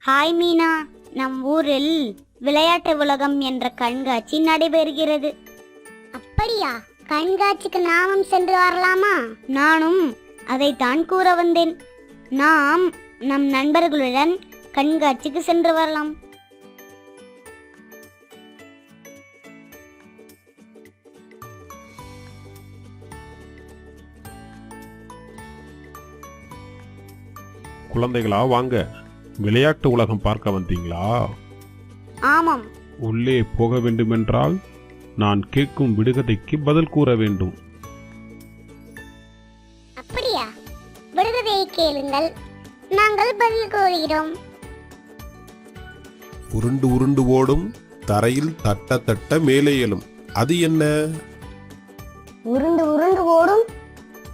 Hi Meena, நம் ஊரில் விளையாட்டு உலகம் என்ற கண்காட்சி நடைபெறுகிறது. அப்படியா? கண்காட்சிக்கு நாமும் சென்று வரலாமா? நானும் அதைத்தான் கூற வந்தேன். நாம் நம் நண்பர்களுடன் கண்காட்சிக்கு சென்று வரலாம். குழந்தைகளா, வாங்க. விளையாட்டு உலகம் பார்க்க வந்தீங்களா? ஆமாம். உள்ளே போக வேண்டுமென்றால் நான் கேட்கும் விடுகதைக்கு பதில் கூற வேண்டும். அப்படியா? விடுகதையை கேளுங்கள், நாங்கள் பதில் கூறுகிறோம். உருண்டு உருண்டு ஓடும், தரையில் தட்ட தட்ட மேலே எழும், அது என்ன? உருண்டு உருண்டு ஓடும்,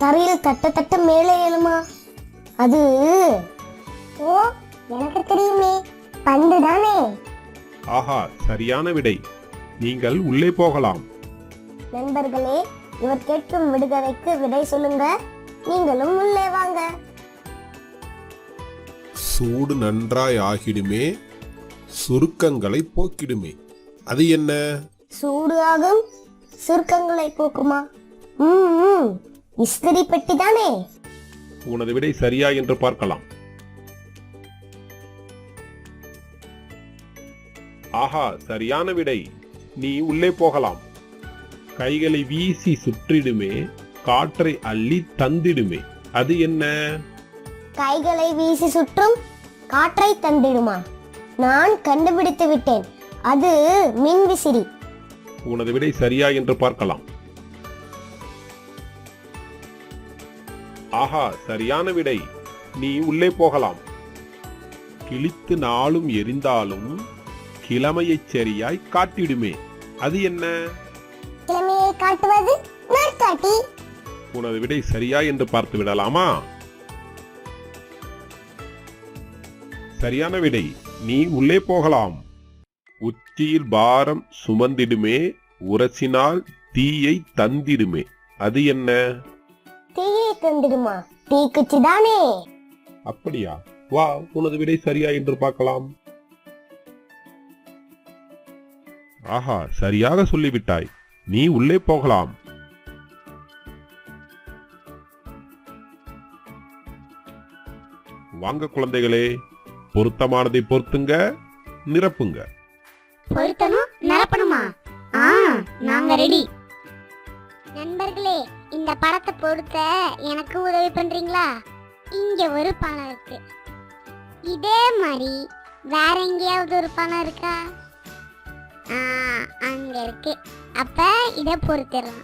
தரையில் தட்ட தட்ட மேலே எழுமா? அது ஓ, எனக்கு தெரியுமே, பந்து தானே. ஆஹா, சரியான விடை. நீங்கள் உள்ளே போகலாம். நண்பர்களே, இவர் கேட்கும் விடுகதைக்கு விடை சொல்லுங்க. நீங்களும் உள்ளே வாங்க. சூடு நன்றாய் ஆகிடுமே, சுருக்கங்களை போக்கிடுமே, அது என்ன? சூடு ஆகும், சுருக்கங்களை போக்குமா? இஸ்திரி பெட்டி தானே. உனது விடை சரியா என்று பார்க்கலாம். ஆஹா, சரியான விடை. நீ உள்ளே போகலாம். கைகளை வீசி சுற்றிடுமே, காற்றை அள்ளி தந்திடுமே, அது என்ன? கைகளை வீசி சுற்றும், காற்றை தந்திடுமா? நான் கண்டுபிடித்து விட்டேன், அது மின்விசிறி. உனது விடை சரியா என்று பார்க்கலாம். ஆஹா, சரியான விடை. நீ உள்ளே போகலாம். கிழித்து நாளும் எரிந்தாலும் கிழமையைச் சரியாய் காட்டிடுமே, அது என்ன? கிழமையை காட்டுவது நாட்காட்டி. உனது விடை சரியா என்று பார்த்து விடலாமா? சரியான விடை. நீ உள்ளே போகலாம். உச்சியில் பாரம் சுமந்திடுமே, உரசினால் தீயை தந்திடுமே, அது என்ன? தீயை தந்திடுமா? தீக்குச்சி தானே. அப்படியா? வா, உனது விடை சரியா என்று பார்க்கலாம். ஆஹா, சரியாக சொல்லிவிட்டாய். நீ உள்ளே போகலாம். வாங்க குழந்தைகளே, பொருத்தமானதை பொருத்துங்க, நிரப்புங்க. பொருத்தணும், நிரப்பணுமா? நாங்க ரெடி. நண்பர்களே, இந்த படத்தை பொறுத்த எனக்கு உதவி பண்றீங்களா? இங்க ஒரு பணம் இருக்கு. இதே மாதிரி வேற எங்கேயாவது ஒரு பணம் இருக்கா? அங்க இருக்கு. அப்ப இத பொறுத்திடலாம்.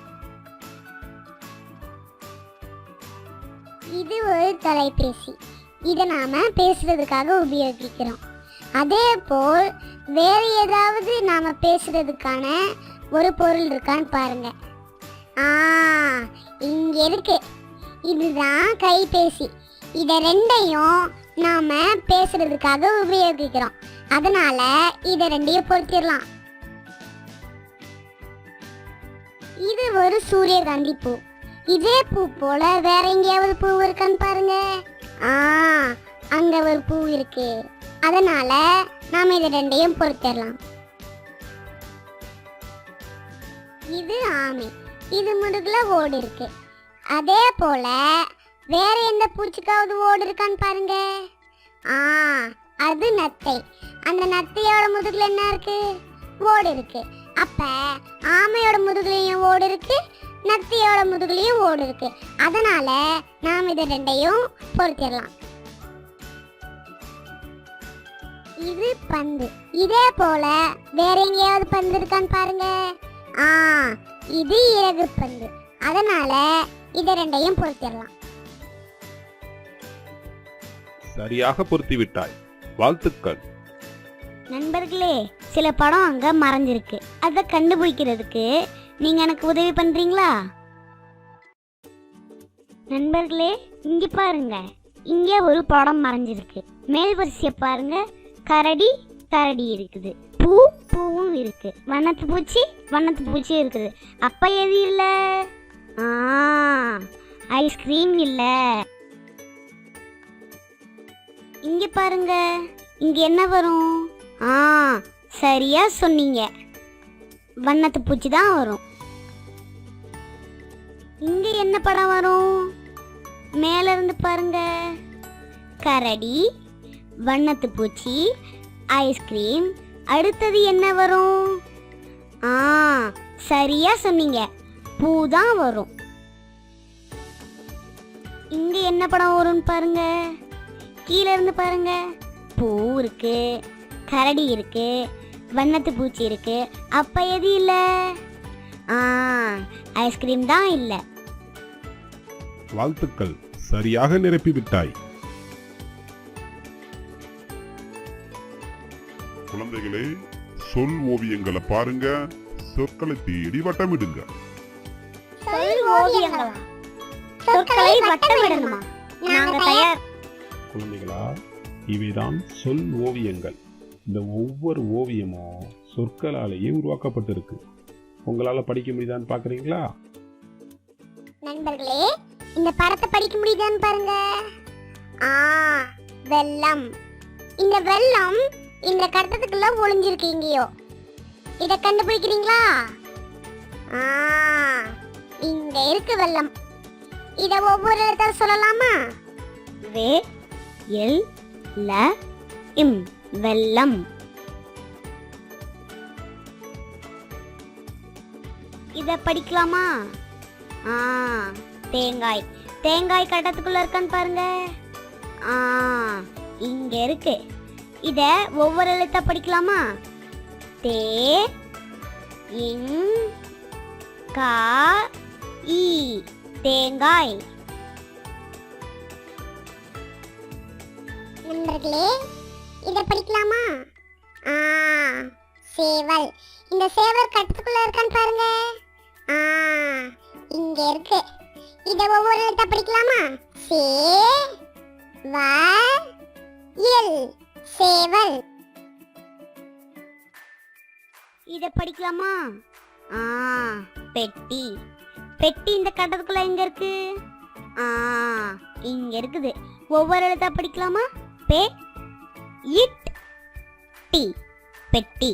இது ஒரு தொலைபேசி. இதை நாம பேசுறதுக்காக உபயோகிக்கிறோம். அதே போல் வேற ஏதாவது நாம பேசுறதுக்கான ஒரு பொருள் இருக்கான்னு பாருங்க. இங்க இருக்கு. இதுதான் கைபேசி. இத ரெண்டையும் நாம பேசுறதுக்காக உபயோகிக்கிறோம். அதனால இத ரெண்டையும் பொருத்திடலாம். இது ஒரு சூரியகாந்தி பூ. இதே பூ போல வேற எங்கேயாவது பூ இருக்கான்னு பாருங்க. அங்க ஒரு பூ இருக்கு. அதனால நாம இத ரெண்டையும் பொருத்திடலாம். இது ஆமை. இது முதுகுல ஓடு இருக்கு. அதே போல வேற எந்த பூச்சிக்காவது ஓடு இருக்கான்னு பாருங்க. அது நத்தை. அந்த நத்தையோட முதுகுல என்ன இருக்கு? ஓடு இருக்கு. அப்ப ஆமையோட முதுகுலையும் ஓடு இருக்கு, நத்தையோட முதுகுலையும் ஓடு இருக்கு. அதனால நாம் இதை ரெண்டையும் பொருத்திடலாம். இது பந்து. இதே போல வேற எங்கேயாவது பந்து இருக்கான்னு பாருங்க. இது இறகு பந்து. அதனால இதை ரெண்டையும் பொருத்திடலாம். சரியாக பொருத்தி விட்டாய். வாழ்த்துக்கள். நண்பர்களே, சில படம் அங்க மறைஞ்சிருக்கு. அதை கண்டுபிடிக்கிறதுக்கு நீங்க எனக்கு உதவி பண்றீங்களா? நண்பர்களே, இங்க பாருங்க. இங்க ஒரு படம் மறைஞ்சிருக்கு. மேல் வரிசைய பாருங்க. கரடி கரடி இருக்குது, பூவும் இருக்கு, வண்ணத்து பூச்சி இருக்குது. அப்ப எது இல்ல? ஐஸ்கிரீம் இல்ல. இங்க பாருங்க, இங்க என்ன வரும்? சரியா சொன்னீங்க, வண்ணத்து பூச்சி தான் வரும். இங்க என்ன படம் வரும்? மேல இருந்து பாருங்க. கரடி, வண்ணத்து பூச்சி, ஐஸ்கிரீம். அடுத்தது என்ன வரும்? சரியா சொன்னீங்க, பூ தான் வரும். இங்க என்ன படம் வரும்னு பாருங்க. கீழே இருந்து பாருங்க. பூ இருக்கு, கரடி இருக்கு, வண்ணத்து பூச்சி இருக்கு. அப்ப எது இல்ல? ஐஸ்கிரீம் தான் இல்ல. வாழ்த்துக்கள், சரியாக நிரப்பி விட்டாய். குழந்தைகளே, சொல் ஓவியங்களை பாருங்க, சொற்களை தேடி வட்டமிடுங்க. சொற்களை வட்டமிடணுமா? நாங்க தயார். குழந்தைகளா, இவைதான் சொல் ஓவியங்கள். இந்த ஒவ்வொரு ஓவியமும் சொற்களாலேயே உருவாக்கப்பட்டிருக்கு. உங்களால படிக்க முடியுதான்னு பாக்குறீங்களா? நண்பர்களே, இந்த படத்தை படிக்க முடியுதான்னு பாருங்க. வெள்ளம். இந்த வெள்ளம் இந்த கட்டத்துக்குள்ள ஒளிஞ்சிருக்கு எங்கேயோ. இத கண்டுபிடிக்கிறீங்களா? இங்க இருக்கு வெள்ளம். இத ஒவ்வொரு இடத்துல சொல்லலாமா? வே எல் ல இம், வெள்ளம். இத படிக்கலாமா? தேங்காய். தேங்காய் கட்டத்துக்குள்ள இருக்கான்னு பாருங்க. இங்க இருக்கு. இத ஒவ்வொரு எழுத்தா படிக்கலாமா? தே இங் கா ஈ, தேங்காய். நண்பர்களே, இத படிக்கலாமா? சேவல். இந்த சேவல் கட்டத்துக்குள்ள இருக்கான்னு பாருங்க. இங்க இருக்கு. இத ஒவ்வொரு எழுத்தா படிக்கலாமா? சே வ எல், சேவல். இத படிக்கலாமா? பெட்டி. பெட்டி இந்த கட்டத்துக்குள்ள எங்க இருக்கு? இங்க இருக்குது. ஒவ்வொரு எழுத்தா படிக்கலாமா? பெ இட் டி, பெட்டி.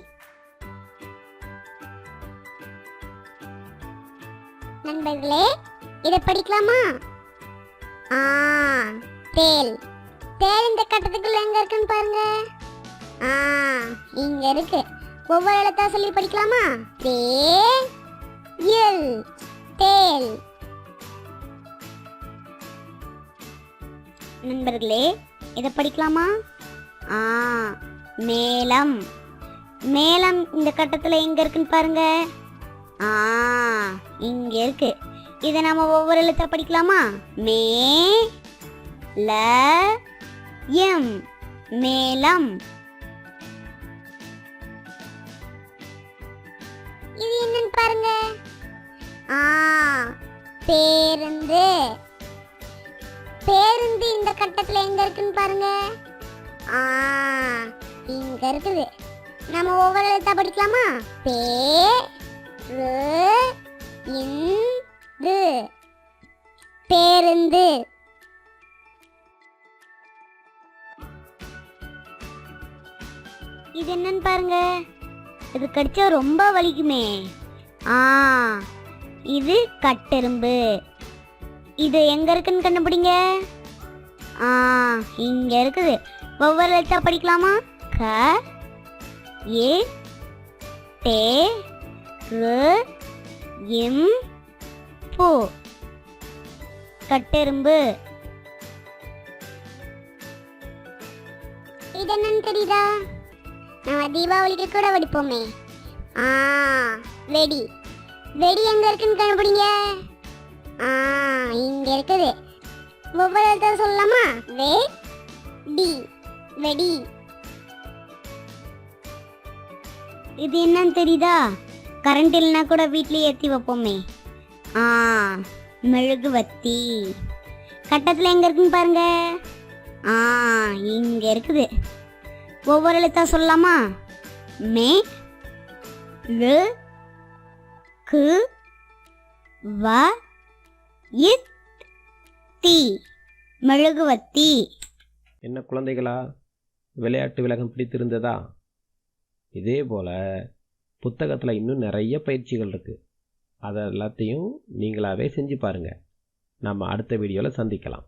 நண்பர்களே, இத படிக்கலாமா? தேல். தேல் இந்த கட்டத்துக்குள்ள எங்க இருக்குன்னு பாருங்க. இங்க இருக்கு. ஒவ்வொரு எழுத்தா சொல்லி படிக்கலாமா? தே எல், தேல். நண்பர்களே, இத படிக்கலாமா? மேளம். மேளம் இந்த கட்டத்துல எங்க இருக்குன்னு பாருங்க. இங்க இருக்கு. இத நாம ஒவ்வொரு எழுத்தா படிக்கலாமா? மே ல எம், மேளம். இது என்னன்னு பாருங்க. பேருந்து. பேருந்து இந்த கட்டத்துல எங்க இருக்குன்னு பாருங்க. இங்க இருக்குது. நம்ம ஒவ்வொரு எழுத்தா படிக்கலாமா? பே ரு இந்து, பேருந்து. இது என்னன்னு பாருங்க. இது கடிச்சா ரொம்ப வலிக்குமே. இது கட்டெரும்பு. இது எங்க இருக்குன்னு கண்டுபிடிங்க. இங்க இருக்குது. ஒவ்வொரு எழுத்தா படிக்கலாமா? க ஏ டே ரு இம் பு, கட்டெரும்பு. இது என்னன்னு தெரியுதா? நம்ம தீபாவளிக்கு கூட வெடிப்போமே. வெடி. வெடி எங்க இருக்குன்னு கண்டுபிடிங்க. இங்க இருக்குது. ஒவ்வொரு எழுத்தா சொல்லலாமா? வே டி, வெடி. இது என்னன்னு தெரியுதா? கரண்ட் இல்லைனா கூட வீட்லயே ஏற்றி வைப்போமே. மெழுகுவத்தி. கட்டத்தில் எங்க இருக்குன்னு பாருங்க. இங்க இருக்குது. ஒவ்வொரு எழுத்தா சொல்லலாமா? மே லு கு வ இத் தி, மெழுகுவத்தி. என்ன குழந்தைகளா, விளையாட்டு விலகம் பிடித்திருந்ததா? இதே போல் புத்தகத்தில் இன்னும் நிறைய பயிற்சிகள் இருக்குது. அதை எல்லாத்தையும் நீங்களாகவே செஞ்சு பாருங்கள். நம்ம அடுத்த வீடியோவில் சந்திக்கலாம்.